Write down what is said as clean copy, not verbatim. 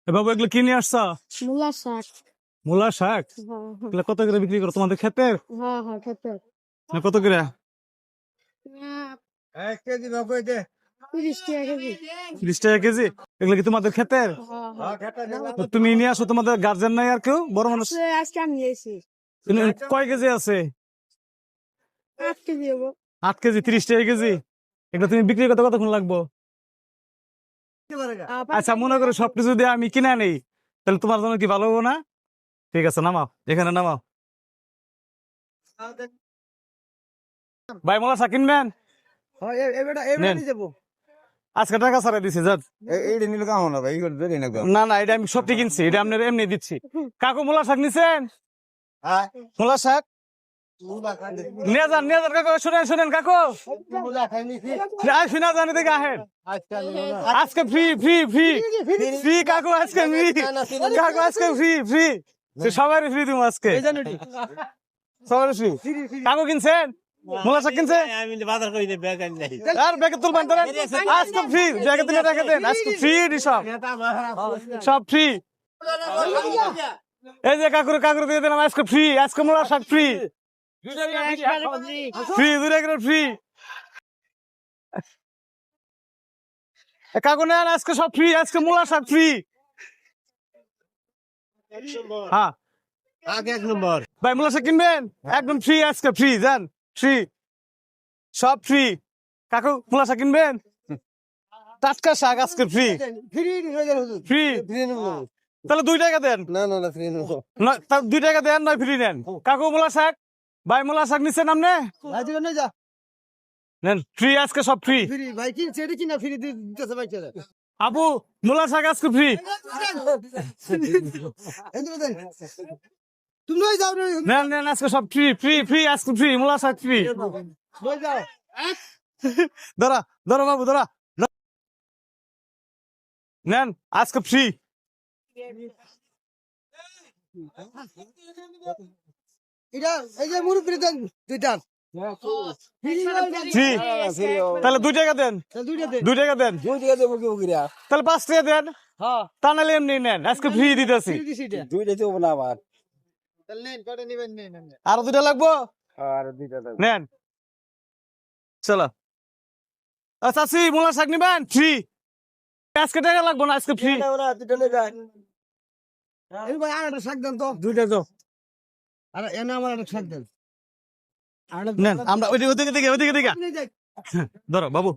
বাবু এগুলো কি নিয়ে আসছো? মূলা শাক। মূলা শাক এগুলো কত করে বিক্রি করো তোমাদের ক্ষেতের? হ্যাঁ খেতে। না কত করে? 30 টাকা কেজি। 30 টাকা কেজি। এগুলো কি তোমাদের ক্ষেতের? তো তুমি নিয়ে আসো, তোমাদের গার্জেন নাই আর কেউ বড় মানুষ? আজকে আমি নিয়েছি কয় কেজি আছে? 8 কেজি হবো। 8 কেজি 30 টাকা কেজি। এগুলো তুমি বিক্রি করতে কতক্ষণ লাগবো? আচ্ছা মনে করো সবকিছু দিয়ে আমি কিনে নেই, তাহলে তোমার জন্য কি ভালো হবো না? ঠিক আছে নামাও, এখানে নামাও। ভাই মূলা শাক কিনবেন? নেন। আজকে টাকা ছাড়াই দিছি যান। না না, এটা আমি সত্যি কিনছি, এটা আপনার এমনি দিচ্ছি। কাকু মূলা শাক নিছেন? মূলা শাক নিয়ে যান কাকু। শুনেন শুনেন কাকু, শুনে যান এদিকে আহেন। আজকে ফ্রি ফ্রি ফ্রি ফ্রি কাকু, আজকে ফ্রি কাকু, আজকে ফ্রি ফ্রি। সবারই ফ্রি দিব আজকে, সবারই ফ্রি। কাকু কিনছেন মূলা শাক? কিনছে আর ব্যাগে তুলবেন তো, আজকে ফ্রি। ব্যাগে তুলে রেখে দেন, আজকে ফ্রি সব, সব ফ্রি। এই যে কাকুর কাকুর দিয়ে দিলাম আজকে ফ্রি, আজকে মূলা শাক ফ্রি ফ্রি, 2 টাকা ফ্রি। কাকু নেন আজকে সব ফ্রি, আজকে মূলা শাক ফ্রি। হ্যাঁ ভাই মূলা শাক কিনবেন? একদম ফ্রি, আজকে ফ্রি, যান ফ্রি, সব ফ্রি। কাকু মূলা শাক কিনবেন? টাটকা শাক আজকে ফ্রি ফ্রি। তাহলে 2 টাকা দেন। না 2 টাকা দেন, নয় ফ্রি নেন। কাকু মূলা শাক, ভাই মূলা শাক নিচ্ছেন আপনি? নেন ফ্রি, আজকে সব ফ্রি। আপু মূলা শাক আজকে ফ্রি। নেন নেন, আজকে সব ফ্রি ফ্রি ফ্রি, আজকে ফ্রি, মূলা শাক ফ্রি। ধরা ধরো বাবু, ধরা নেন, আজকে ফ্রি। ফ্রি তাহলে 2 টাকা দেন, 2 টাকা দেন, তাহলে 5 টাকা দেন। তা নাহলে এমনি নেন, আজকে ফ্রি দিতেছি। আরো 2টা লাগবো, নেন চলো। আচ্ছা মূলা শাক নিবেন? ফ্রি, আজকে টাকা লাগবো না, আজকে ফ্রি। দুইটা তো নেন, আমরা ওইদিকে দিকে ওইদিকে দিকে ধরো বাবু।